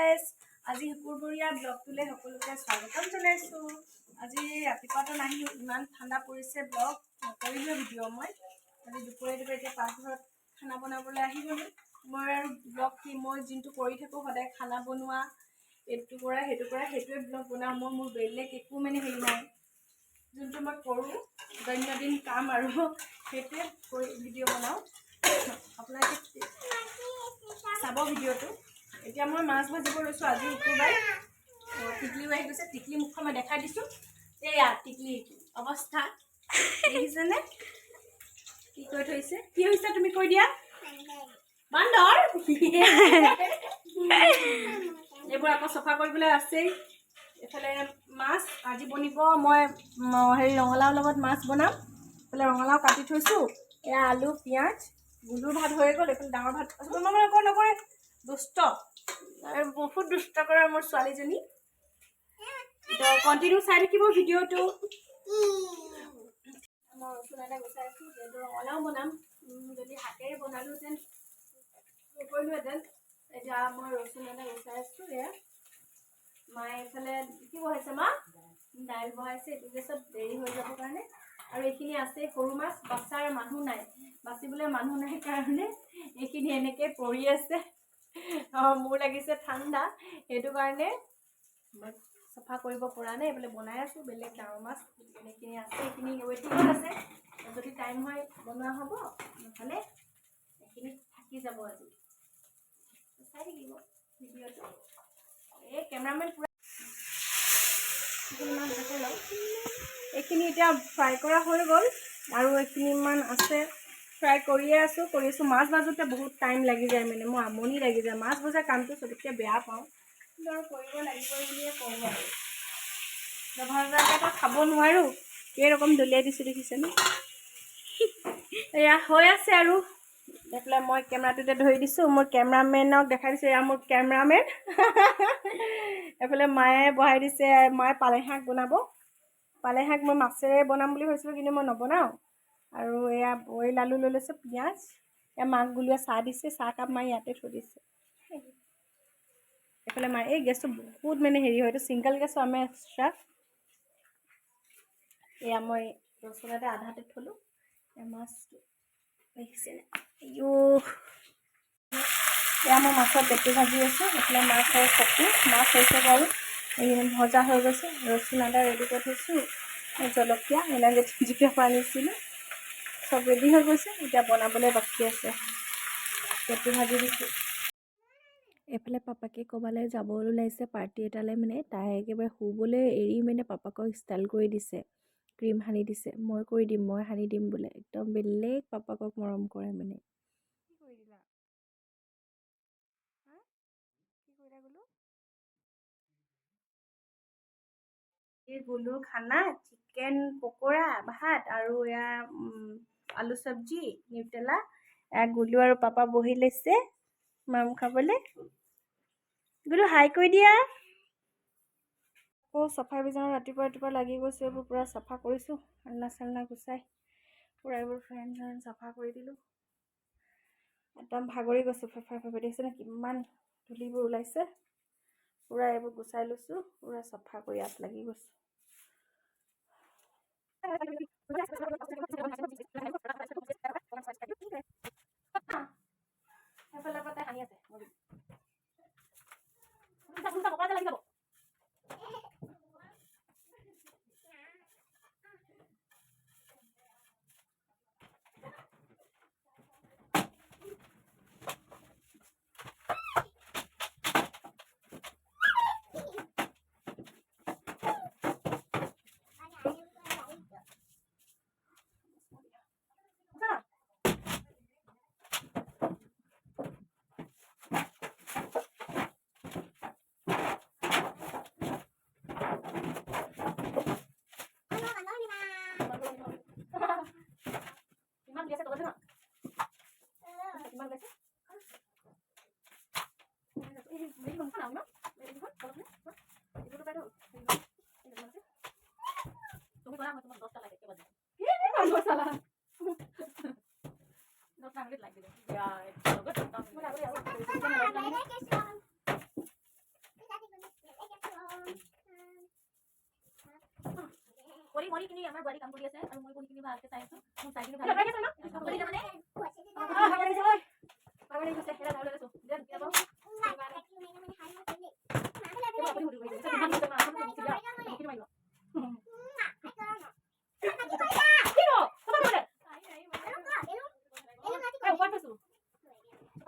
Guys, আজি শুকুৰবৰীয়া ব্লগটোলৈ সকলোকে স্বাগতম জনাইছোঁ। আজি ৰাতিপুৱাটো নাহি ইমান ঠাণ্ডা পৰিছে, ব্লগ নকৰিলোঁ ভিডিঅ' মই আজি দুপৰীয়া এতিয়া পাকঘৰত খানা বনাবলৈ আহি গ'লোঁ। মই আৰু ব্লগ কি মই যোনটো কৰি থাকোঁ সদায় খানা বনোৱা, এইটো কৰা সেইটোৱে ব্লগ বনাওঁ। মোৰ বেলেগ একো মানে হেৰি নাই, যোনটো মই কৰোঁ দৈনন্দিন কাম আৰু সেইটোৱে কৰি ভিডিঅ' বনাওঁ। আপোনালোকে চাব ভিডিঅ'টো। এতিয়া মই মাছ ভাজিব লৈছোঁ। আজি শুকুৰবাৰ, টিকলিও আহি গৈছে। টিকলি মুখখন মই দেখাই দিছোঁ। এয়া টিকলি অৱস্থা দেখিছেনে, কি কৈ থৈছে, কি হৈছে তুমি কৈ দিয়া। বান্দৰ এইবোৰ আকৌ চফা কৰিবলৈ আছেই। এইফালে মাছ আজি বনিব, মই হেৰি ৰঙালাওৰ লগত মাছ বনাম। এইফালে ৰঙালাও কাটি থৈছোঁ, এয়া আলু পিঁয়াজ, গুলুৰ ভাত হৈ গ'ল। এইফালে ডাঙৰ ভাত নকৰে দুষ্ট, বহুত দুষ্ট কৰে মোৰ ছোৱালীজনী। কণ্টিনিউ চাই থাকিব ভিডিঅ'টো। মই ৰচুন এটা গুচাই আছোঁ, যিহেতু ৰঙালাও বনাম। যদি হাতেৰে বনালোহেঁতেন নকৰিলোহেঁতেন। এতিয়া মই ৰচুন এটা গুচাই আছোঁ। এয়া মায়ে এইফালে কি বহাইছে, মা দাইল বহাইছে। এইটো গেছত দেৰি হৈ যাব কাৰণে, আৰু এইখিনি আছে সৰু মাছ বাচাৰ মানুহ নাই, বাচিবলৈ মানুহ নাই কাৰণে এইখিনি এনেকৈ পৰি আছে। মোৰ লাগিছে ঠাণ্ডা, সেইটো কাৰণে মই চফা কৰিব পৰা নাই। এইফালে বনাই আছোঁ বেলেগ ডাঙৰ মাছ, এইখিনি আছে, এইখিনি ৱেটিঙত আছে। যদি টাইম হয় বনোৱা হ'ব, নহ'লে এইখিনি থাকি যাব। আজি চাই থাকিব ভিডিঅ'টো। এই কেমেৰামেন পুৰা এইখিনি এতিয়া ফ্ৰাই কৰা হৈ গ'ল, আৰু এইখিনিমান আছে ফ্ৰাই কৰিয়ে আছোঁ। মাছ ভাজোঁতে বহুত টাইম লাগি যায়, মানে মোৰ আমনি লাগি যায়। মাছ ভজা কামটো চবতকৈ বেয়া পাওঁ, কিন্তু আৰু কৰিব লাগিবই বুলিয়ে কৰোঁ আৰু। ভাজাকেইটা খাব নোৱাৰোঁ, এই ৰকম দলিয়াই দিছোঁ দেখিছেনে। এয়া হৈ আছে আৰু এইফালে মই কেমেৰাটোতে ধৰি দিছোঁ। মোৰ কেমেৰামেনক দেখাই দিছোঁ, এয়া মোৰ কেমেৰামেন। এইফালে মায়ে বহাই দিছে, মায়ে পালেং শাক বনাব। পালেং শাক মই মাছেৰে বনাম বুলি ভাবিছিলোঁ, কিন্তু মই নবনাওঁ। আৰু এয়া বইল আলু লৈ লৈছোঁ, পিঁয়াজ। এয়া মাক গুলীয়া চাহ দিছে, চাহকাপ মায়ে ইয়াতে থৈ দিছে। এইফালে মায়ে এই গেছটো বহুত মানে হেৰি হয়, এইটো ছিংগল গেছৰ আমাৰ এক্সট্ৰা। এয়া মই ৰচুন এটা আধাতে থলোঁ। এয়া মাছটো দেখিছেনে, এয়া মই মাছৰ পেটু ভাজি আছোঁ। এইফালে মাছৰ চকু, মাছ হৈছে বাৰু, এইখিনি ভজা হৈ গৈছে। ৰচুন আদা ৰেডি কৰি থৈছোঁ, জলকীয়া এনে জলকীয়া আনিছিলোঁ, চব ৰেডি হৈ গৈছে। এতিয়া বনাবলৈ বাকী আছে, পেটু ভাজি দিছোঁ। এইফালে পাপাকে ক'ৰবালৈ যাবলৈ ওলাইছে, পাৰ্টি এটালৈ। মানে তাই একেবাৰে শুবলৈ এৰি মানে পাপাকক ষ্টাইল কৰি দিছে, ক্ৰীম সানি দিছে। মই কৰি দিম, মই সানি দিম বোলে, একদম বেলেগ পাপাকক মৰম কৰে মানে। কি কৰি দিলা, কি কৰিলা গ'লো? এই গ'লো খানা, চিকেন পকোৰা, ভাত, আৰু এয়া আলু চব্জি, নিউটেলা। গুলু আৰু পাপা বহি লৈছে মাম খাবলৈ। গুলু হাই কৰি দিয়া। আকৌ চাফাৰ বিজনত ৰাতিপুৱা লাগি গৈছোঁ। এইবোৰ পূৰা চাফা কৰিছোঁ, আলনা চালনা গুচাই পূৰা এইবোৰ ফেন চাফা কৰি দিলোঁ। একদম ভাগৰি গৈছোঁ, ফেফাই দেখিছেনে কিমান ধূলিবোৰ ওলাইছে। পূৰা এইবোৰ গুচাই লৈছোঁ, পূৰা চাফা কৰি ইয়াত লাগি গৈছোঁ। সেইফালে পাতে সানি আছে, লাগি যাব। মৰিখিনি আমাৰ বোৱাৰী কাম কৰি আছে আৰু মই বহিখিনি ভালকে চাই আছো মোৰ চাইখিনি ভাল লাগে মানে ভাগৰ গৈছে হেৰা ভালে আছো দিয়া দিয়া বাবু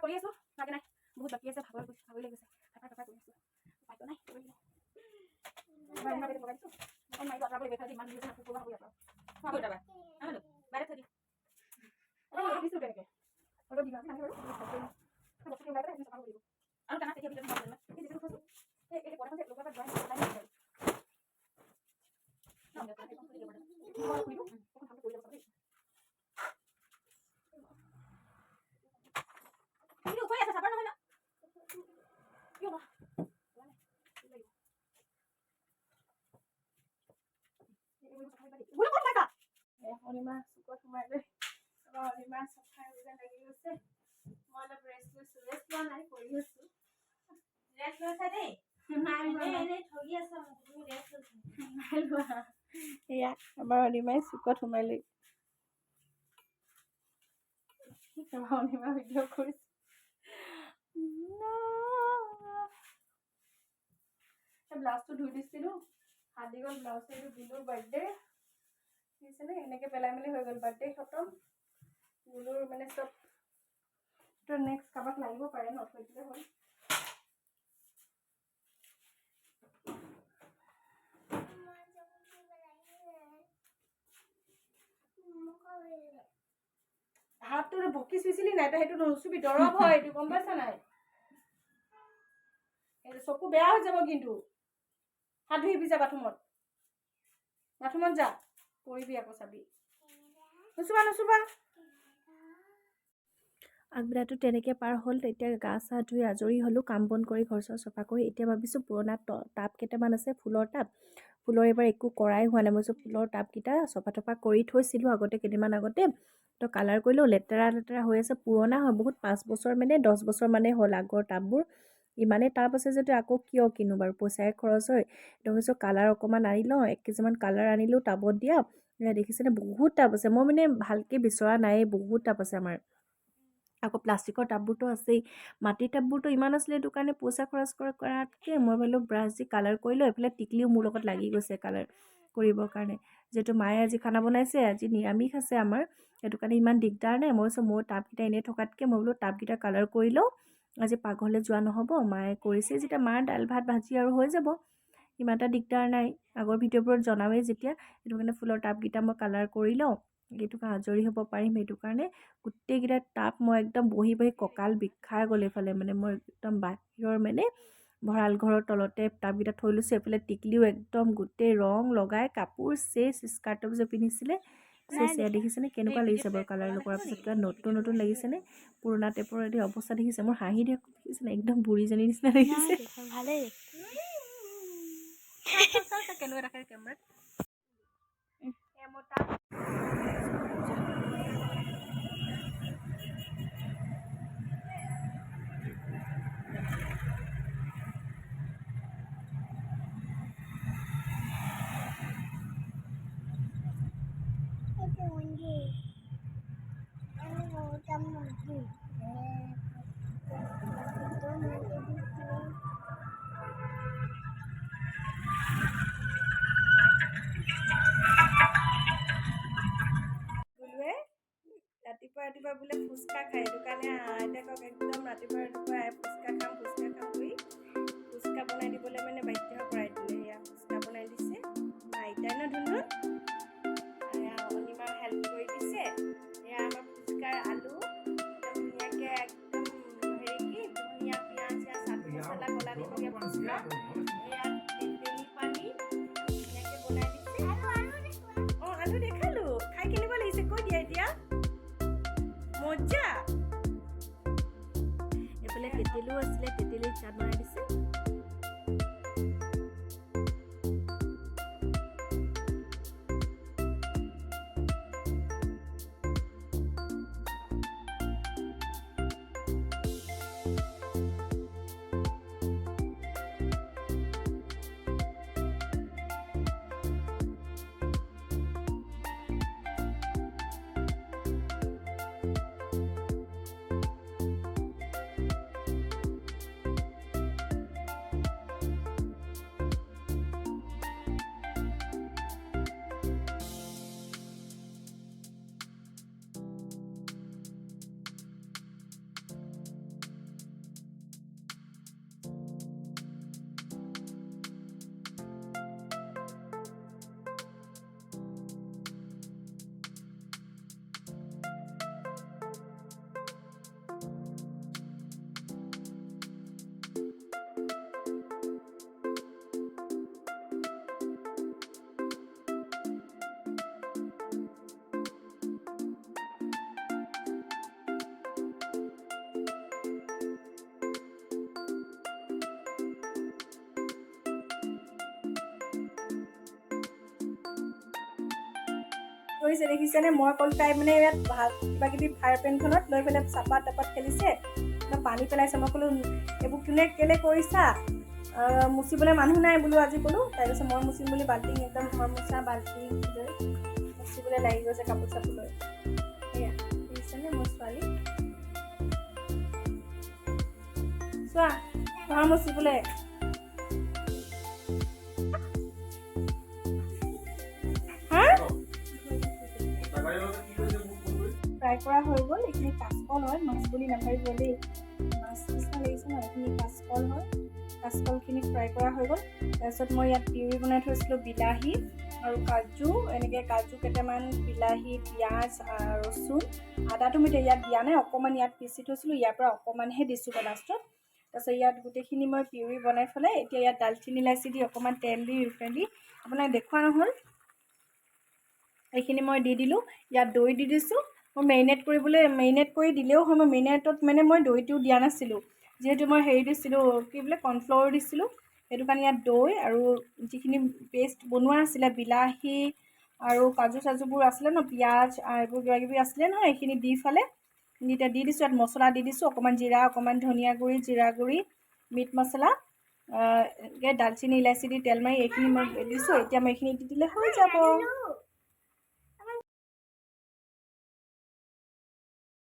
কৰি আছো লাগে নাই বহুত বাকী আছে ভাগৰ লাগি গৈছে টাকা কৰি আছো পাইতো নাই মই মাকে বগাইছো মই মাই বাবা বেঠা দি মান দিছে না কুকুৰ হ'ব ইয়াত মই দাবা আনো বাইৰে থৈ দি দিছো তেনেকে আৰু দিবা না আৰু বস্তু ওলাই পেলাই চাফা কৰিব আৰু কানা তেতিয়া ভিতৰত ভাল লাগে এই যেটো কৈছো এই পঢ়া যে লগা ড্ৰয়িং ওলাই নাই না মই কানে কৰি দিব মই কৰিব কোন কাম কৰি যাব ini udah ya sabar namanya yo ma boleh kok Onima suka kemarin kalau Onima sampai udah lagi usah mau ada rest mana kori asu rest tadi ini thogi asa tu rest ya আমাৰ Onima suka kemarin আমাৰ Onima video কৰিছে ব্লাউজটো ধুই দিছিলো হাদি গল ব্লাউজটো দিলো birthday দিছিলে এনেকে পেলাই মেলি হৈ গল বাৰ্থডে খতম গুলোৰ মানে সব তো নেক্সট কাবাক লাগিব পাৰে ন থৈ দিলে হ'ল হাতটো ভকি চুইছিলি নাই তো সেইটো নুচুবি দৰব হয় এইটো গম পাইছা নাই এই চকু বেয়া হৈ যাব কিন্তু হাত ধুইবি যা বাথৰুমত যা কৰিবি আকৌ চাবি নুচুবা আগবেলাটো তেনেকৈ পাৰ হ'ল তেতিয়া গা চা ধুই আজৰি হ'লোঁ কাম বন কৰি ঘৰ চৰ চফা কৰি এতিয়া ভাবিছোঁ পুৰণা টাব কেইটামান আছে ফুলৰ টাব ফুলৰ এবাৰ একো কৰাই হোৱা নাই মই ফুলৰ টাবকেইটা চফা তফা কৰি থৈছিলোঁ আগতে কেইদিনমান আগতে তো কালাৰ কৰিলোঁ লেতেৰা হৈ আছে পুৰণা হয় বহুত 5 বছৰ মানে 10 বছৰ মানে হ'ল আগৰ টাববোৰ ইমানেই টাব আছে যদি আকৌ কিয় কিনো বাৰু পইচাই খৰচ হয় তো ভাবিছোঁ কালাৰ অকণমান আনি লওঁ 1 কেজিমান কালাৰ আনিলোঁ টাবত দিয়া দেখিছেনে বহুত টাব আছে মই মানে ভালকৈ বিচৰা নাই বহুত টাব আছে আমাৰ আকৌ প্লাষ্টিকৰ টাববোৰতো আছেই মাটিৰ টাববোৰতো ইমান আছিলে এইটো কাৰণে পইচা খৰচ কৰাতকৈ মই ভাবিলোঁ ব্ৰাছ দি কালাৰ কৰিলোঁ এইফালে টিকলিও মোৰ লগত লাগি গৈছে কালাৰ কৰিবৰ কাৰণে যিহেতু মায়ে আজি খানা বনাইছে আজি নিৰামিষ আছে আমাৰ সেইটো কাৰণে ইমান দিগদাৰ নাই মই মোৰ টাবকেইটা এনেই থকাতকৈ মই বোলো টাবকেইটা কালাৰ কৰি লওঁ আজি পাকঘৰলৈ যোৱা নহ'ব মায়ে কৰিছে যেতিয়া মাৰ দাইল ভাত ভাজি আৰু হৈ যাব ইমান এটা দিগদাৰ নাই আগৰ ভিডিঅ'বোৰত জনাওৱেই যেতিয়া সেইটো কাৰণে ফুলৰ টাবকেইটা মই কালাৰ কৰি লওঁ এইটো কাৰণে আজৰি হ'ব পাৰিম সেইটো কাৰণে গোটেইকেইটা টাব মই একদম বহি কঁকাল বিষাই গ'ল এইফালে মানে মই একদম বাহিৰৰ মানে ভঁৰাল ঘৰৰ তলতে টাবকেইটা থৈ লৈছোঁ এইফালে টিকলিও একদম গোটেই ৰং লগাই কাপোৰ স্কাৰ্টটো যে পিন্ধিছিলে চেয়া দেখিছেনে কেনেকুৱা লাগিছে বাৰু কালাৰ লগোৱাৰ পিছত কিবা নতুন লাগিছেনে পুৰণা টাইপৰ এটি অৱস্থা দেখিছে মোৰ হাঁহি দেখিছেনে একদম বুঢ়ীজনীৰ নিচিনা লাগিছে ভালেই কেনেকুৱা ৰাখে কেমেৰাত ৰাতিপুৱা বোলে ফুচকা খায় সেইটো কাৰণে আইতাকক একদম ৰাতিপুৱা ফুচকা খাম কৰি ফুচকা বনাই দিবলৈ মানে বাধ্য কৰাই দিলে এয়া ফুচকা বনাই দিছে আইতাই ন ধুনু এয়া অনিমাক হেল্প কৰি দিছে এয়া আমাৰ ফুচকাৰ আলু ধুনীয়াকৈ একদম ধুনীয়া পিঁয়াজ চাট মছলা কলা নিমখীয়া ফুচকা এয়া তেতেলী পানী ধুনীয়াকৈ বনাই দিছে আলু দেখালোঁ খাই কেনেকুৱা লাগিছে কৈ দিয়া এতিয়া মজা এইফালে তেতেলিও আছিলে তেতেলিৰ চাট বনাই দিছে কৰিছে দেখিছেনে? মই ক'লো তাই মানে ইয়াত কিবা কিবি ফায়াৰ পেনখনত লৈ পেলাই চাপাত টাপাত খেলিছে, পানী পেলাইছে। মই ক'লো এইবোৰ কেলে কৰিছা? মুচিবলৈ মানুহ নাই বোলো আজি ক'লো। তাৰপিছত মই মুচিম বুলি বাল্টিং একদম ঘৰ মোচা বাল্টিং লৈ মুচিবলৈ লাগি গৈছে কাপোৰ চাপোৰ লৈ। সেয়া দেখিছেনে মোৰ ছোৱালী? চোৱা ঘৰ মুচিবলৈ। ফ্ৰাই কৰা হৈ গ'ল। এইখিনি কাচকল হয়, মাছ বুলি নাভাবিব দেই, মাছ নিচিনা লাগিছে ন, এইখিনি কাচকল হয়। কাচকলখিনি ফ্ৰাই কৰা হৈ গ'ল। তাৰপিছত মই ইয়াত পিউৰি বনাই থৈছিলোঁ বিলাহী আৰু কাজু, এনেকৈ কাজু কেইটামান, বিলাহী, পিঁয়াজ, ৰচুন, আদাটো মই ইয়াত দিয়া নাই, অকণমান ইয়াত পিচি থৈছিলোঁ, ইয়াৰ পৰা অকণমানহে দিছোঁ লাষ্টত। তাৰপিছত ইয়াত গোটেইখিনি মই পিউৰি বনাই পেলাই এতিয়া ইয়াত ডালচিনি ইলাচি দি অকণমান তেল দি ৰিফাইন দি আপোনাক দেখুওৱা নহ'ল, এইখিনি মই দি দিলোঁ। ইয়াত দৈ দি দিছোঁ। মই মেৰিনেট কৰি দিলেও হয়, মই মেৰিনেটত মানে মই দৈটো দিয়া নাছিলোঁ, যিহেতু মই হেৰি দিছিলোঁ, কি বোলে কৰ্ণফ্লাৱাৰ দিছিলোঁ, সেইটো কাৰণে ইয়াত দৈ আৰু যিখিনি পেষ্ট বনোৱা আছিলে বিলাহী আৰু কাজু চাজুবোৰ আছিলে ন, পিঁয়াজ এইবোৰ কিবা কিবি আছিলে নহয়, এইখিনি দি দিছোঁ। ইয়াত মছলা দি দিছোঁ, অকণমান জিৰা, অকণমান ধনিয়া গুড়ি, জিৰা গুড়ি, মিট মছলা, ডালচিনি ইলাচি দি তেল মাৰি এইখিনি মই দিছোঁ। এতিয়া মই এইখিনি দি দিলে হৈ যাব।